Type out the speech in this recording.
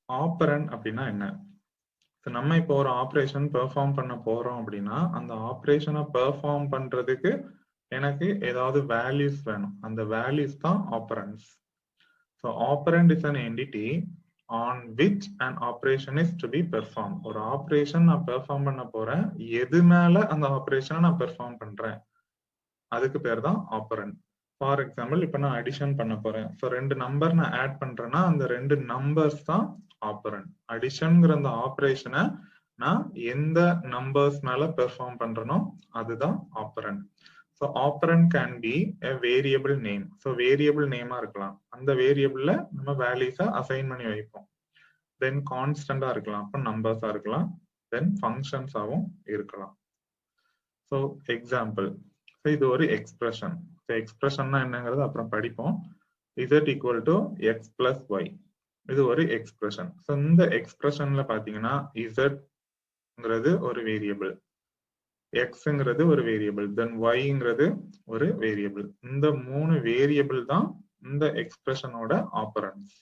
Operand அப்படின்னா என்ன? நம்ம இப்போ ஒரு ஆப்ரேஷன் பெர்ஃபார்ம் பண்ண போறோம் அப்படின்னா அந்த ஆப்ரேஷனை பெர்ஃபார்ம் பண்றதுக்கு எனக்கு ஏதாவது வேல்யூஸ் வேணும். அந்த வேல்யூஸ் தான் operands. So operand is an entity on which an operation is to be performed. ஒரு ஆப்ரேஷன் நான் பெர்ஃபார்ம் பண்ண போறேன், எது மேல அந்த ஆப்ரேஷனை நான் பெர்ஃபார்ம் பண்றேன் அதுக்கு பேர் தான் ஆப்பரண்ட். ஃபார் எக்ஸாம்பிள் இப்போ நான் அடிஷன் பண்ண போறேன். ஸோ 2 நம்பர் நான் ஆட் பண்றேன்னா அந்த 2 நம்பர்ஸ் தான் ஆப்பரண்ட். அடிஷன்ங்கிற அந்த ஆப்ரேஷனை நான் எந்த நம்பர்ஸ் மேல பெர்ஃபார்ம் பண்றேனோ அதுதான் operand. So operand can be a variable name. So variable நேமா இருக்கலாம், அந்த வேரியபிள்ல நம்ம வேல்யூஸை அசைன் பண்ணி வைப்போம். தென் கான்ஸ்டண்டா இருக்கலாம், அப்போ நம்பர்ஸா இருக்கலாம். தென் ஃபங்க்ஷன்ஸாவும் இருக்கலாம். ஸோ எக்ஸாம்பிள், இது ஒரு எக்ஸ்பிரஷன். எக்ஸ்பிரஷன்னா என்னங்கிறது அப்புறம் படிப்போம். z equal to x plus y, இது ஒரு எக்ஸ்பிரஷன். ஸோ இந்த எக்ஸ்பிரஷன்ல பாத்தீங்கன்னா zங்கிறது ஒரு வேரியபிள், எக்ஸ்ங்கிறது ஒரு வேரியபிள், தென் ஒய்ங்கிறது ஒரு வேரியபிள். இந்த 3 வேரியபிள் தான் இந்த எக்ஸ்பிரஷனோட ஆப்பரண்ட்ஸ்.